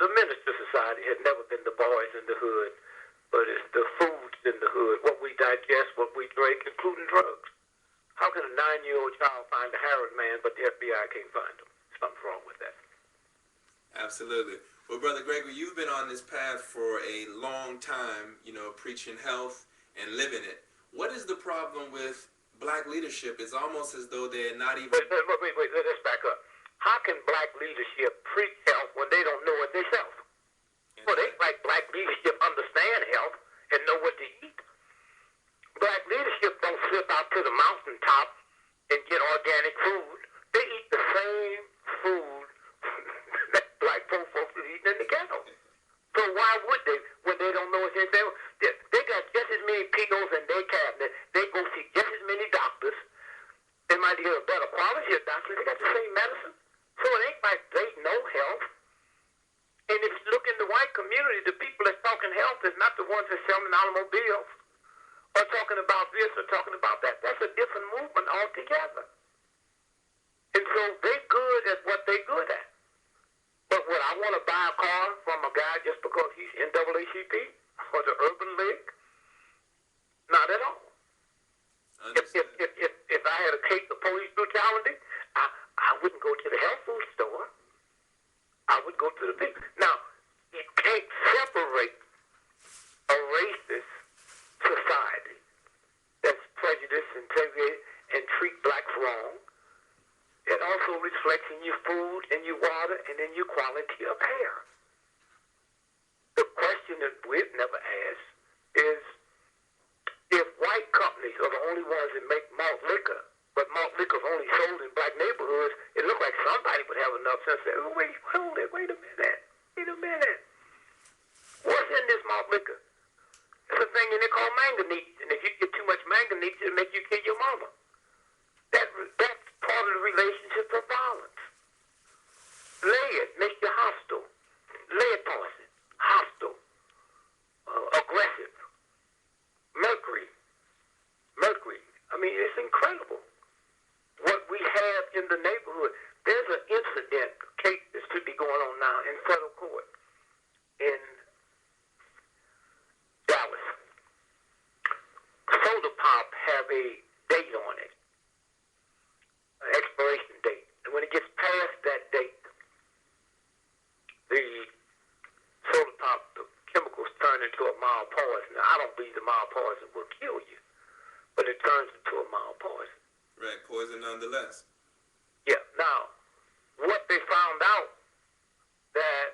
the Minister Society has never been the boys in the hood, but it's the foods in the hood, what we digest, what we drink, including drugs. How can a 9-year-old child find a heroin man, but the FBI can't find him? Something's wrong with that. Absolutely. Well, Brother Gregory, you've been on this path for a long time, preaching health and living it. What is the problem with black leadership? It's almost as though they're not even... Wait, let's back up. How can black leadership preach health when they don't know it themselves? Well, they like black leadership understand health and know what to eat. Black leadership don't slip out to the mountaintop and get organic food. They eat the same food that black folks are eating in the ghetto. So why would they when they don't know what they're saying? They got just as many pills in their cabinet. They go see just as many doctors. They might get a better quality of doctors. They got the same medicine. So it ain't like they know health. And if you look in the white community, the people that's talking health is not the ones that's selling automobiles or talking about this or talking about that. That's a different movement altogether. And so they're good at what they're good at. But would I want to buy a car from a guy just because he's NAACP or the Urban League? Not at all. If I had a case of police brutality, I wouldn't go to the health food store. I would go to the big. Now, you can't separate a racist society that's prejudiced and segregated and treat blacks wrong. It also reflects in your food, in your water, and in your quality of air. The question that we've never asked is, if white companies are the only ones that make malt liquor, but malt liquor is only sold in black neighborhoods, it looks like somebody would have enough sense to say, oh, wait a minute. What's in this malt liquor? It's a thing in there called manganese, and if you get too much manganese, it'll make you kill your mama. That's part of the relationship of violence. Lead makes you hostile. Lead poison, hostile, aggressive. Mercury. I mean, it's incredible what we have in the neighborhood. There's an incident, case that should be going on now in federal court in Dallas. Soda Pop have a date on it, an expiration date. And when it gets past that date, the soda pop, the chemicals turn into a mild poison. Now, I don't believe the mild poison will kill you, but it turns into a mild poison. Right, poison nonetheless. Yeah. Now, what they found out, that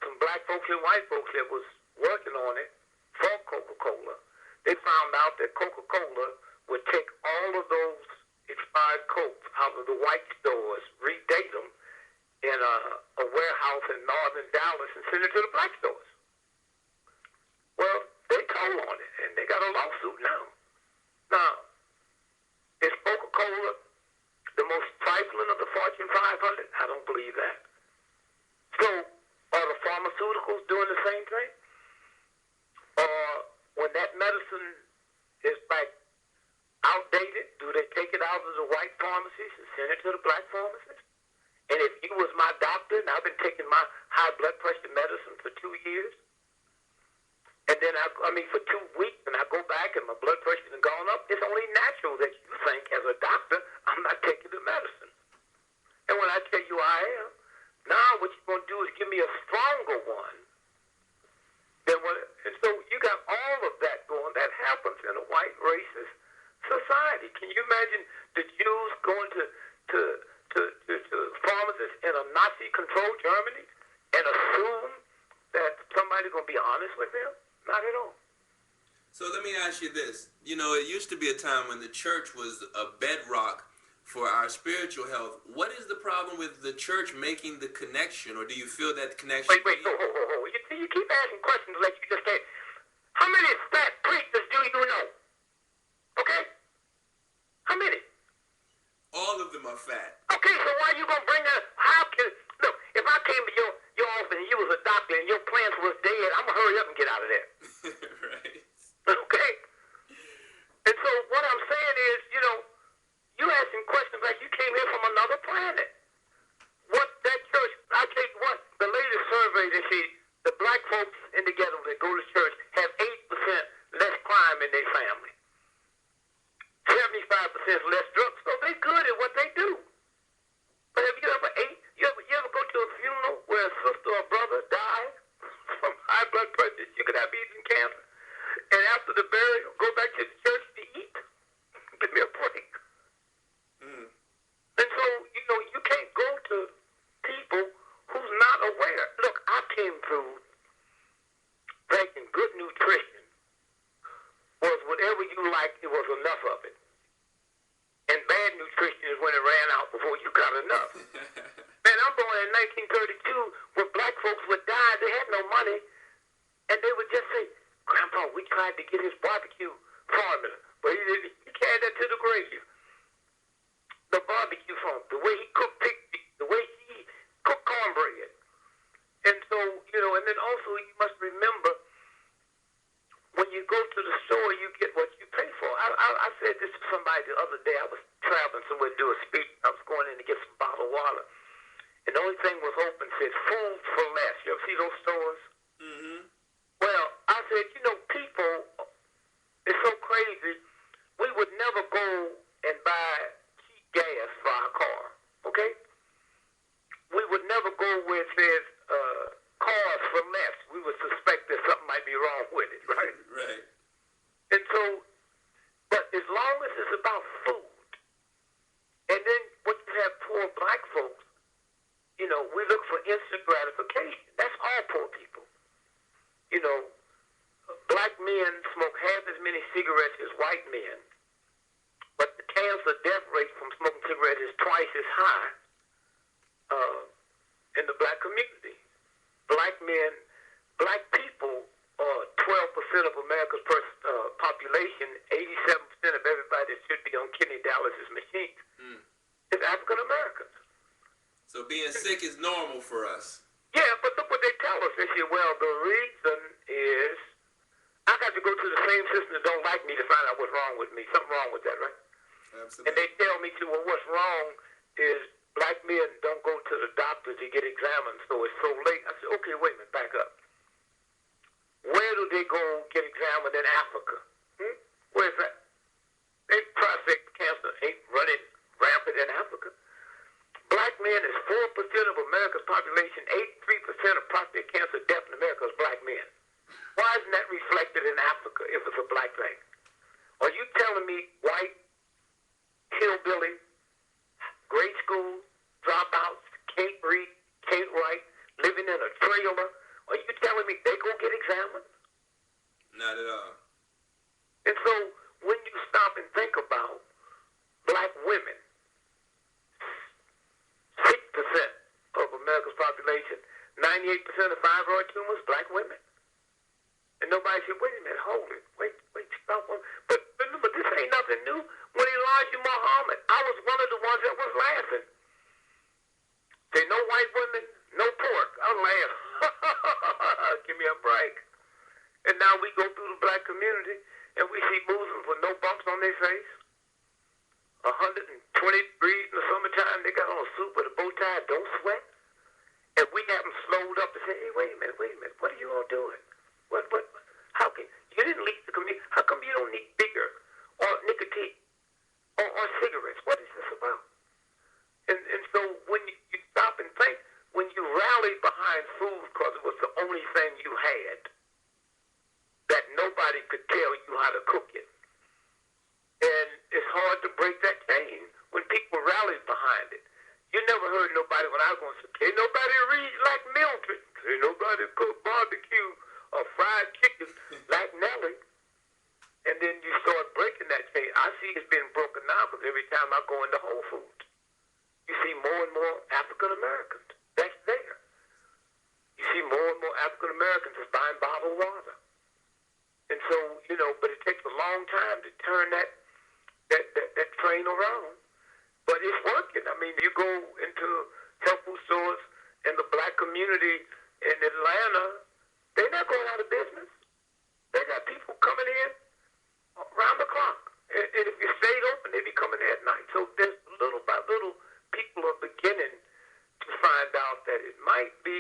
some black folks and white folks that was working on it for Coca-Cola, they found out that Coca-Cola would take all of those expired Cokes out of the white stores, redate them in a warehouse in northern Dallas and send it to the black stores. Well, they told on it, and they got a lawsuit now. Now, is Coca-Cola the most trifling of the Fortune 500? I don't believe that. So, are the pharmaceuticals doing the same thing? Or when that medicine is like outdated, do they take it out of the white pharmacies and send it to the black pharmacies? And if you was my doctor, and I've been taking my high blood pressure medicine for 2 years, and then for 2 weeks, and I go back and my blood pressure has gone up, it's only natural that you think, as a doctor, I'm not taking the medicine. And when I tell you I am, now what you're going to do is give me a stronger one. And so you got all of that going. That happens in a white racist society. Can you imagine the Jews going to pharmacists in a Nazi-controlled Germany and assume that somebody's going to be honest with them? Not at all. So let me ask you this. It used to be a time when the church was a bedrock for our spiritual health. What is the problem with the church making the connection, or do you feel that connection? Wait, hold. You keep asking questions like you just said. How many fat preachers do you know? Okay? How many? All of them are fat. Okay, so why are you going to bring up, look, if I came to your office and you was a doctor and your plants was dead, I'm going to hurry up and get out of there. Right. Okay? And so what I'm saying is, you asking questions like you came here from another planet. What that church, I tell you what, the latest survey and see, the black folks in the ghetto that go to church have 8% less crime in their family. 75% less drugs, so they good at what they do. But have you ever go to a funeral where a sister or brother died from high blood pressure, sugar diabetes, and cancer, and after the burial, go back to the church to eat? Give me a break. And so, you can't go to people who's not aware. Look, I came through thinking good nutrition was whatever you liked, it was enough of it. And bad nutrition is when it ran out before you got enough. Man, I'm born in 1932 when black folks would die. They had no money. And they would just say, Grandpa, we tried to get his barbecue formula, but he carried that to the grave. The barbecue formula, the way he cooked pig feet, the way he cooked cornbread. And so, and then also you must remember, when you go to the store, you get what you pay for. I said this to somebody the other day. I was traveling somewhere to do a speech. I was going in to get some bottled water. And the only thing was open said, food for less. You ever see those stores? Mm-hmm. Well, I said, people, it's so crazy. We would never go and buy cheap gas for our car, okay? We would never go where it says cars for less. We would suspect that something might be wrong with it, right? Right. And so, but as long as it's about food, and then when you have poor black folks, we look for instant gratification. That's all poor people. Black men smoke half as many cigarettes as white men, but the cancer death rate from smoking cigarettes is twice as high in the black community. Black people are 12% of America's population. 87% of everybody that should be on kidney dialysis machines is African Americans. So being sick is normal for us. Yeah, but look what they tell us. They say, well, the reason is I got to go to the same system that don't like me to find out what's wrong with me. Something wrong with that, right? Absolutely. And they tell me, well, what's wrong is black men don't go to the doctor to get examined, so it's so late. I said, okay, wait a minute, back up. Where do they go get examined in Africa? Where's that? Prostate cancer ain't running rampant in Africa. Black men is 4% of America's population. 83% of prostate cancer death in America is black men. Why isn't that reflected in Africa if it's a black thing? Are you telling me white, hillbilly, grade school, dropouts, can't read, can't write, living in a trailer, are you telling me they go get examined? Not at all. And so when you stop and think about black women, 6% of America's population, 98% of fibroid tumors, black women. And nobody said, wait a minute, hold it. Wait, stop. But remember, this ain't nothing new. When Elijah Muhammad, I was one of the ones that was laughing. Say, no white women, no pork. I'm laughing. Give me a break. And now we go through the black community, and we see Muslims with no bumps on their face. 120 degrees in the summertime, they got on a suit with a bow tie, don't sweat. And we have them slowed up and say, hey, wait a minute, what are you all doing? How can, you didn't leave the community, how come you don't need bigger, or nicotine, or cigarettes? What is this about? And so when you stop and think, when you rally behind food because it was the only thing you had, that nobody could tell you how to cook it. And it's hard to break that chain when people rallied behind it. You never heard nobody, when I was going to say, can't nobody read like Mildred. Can't nobody cook barbecue or fried chicken like Nellie. And then you start breaking that chain. I see it's being broken now because every time I go into Whole Foods, you see more and more African Americans. That's there. You see more and more African Americans is buying bottled water. And so, but it takes a long time to turn that train around. But it's working. I mean, you go into health food stores in the black community in Atlanta, they're not going out of business. They got people coming in around the clock. And if you stayed open, they'd be coming in at night. So there's little by little, people are beginning to find out that it might be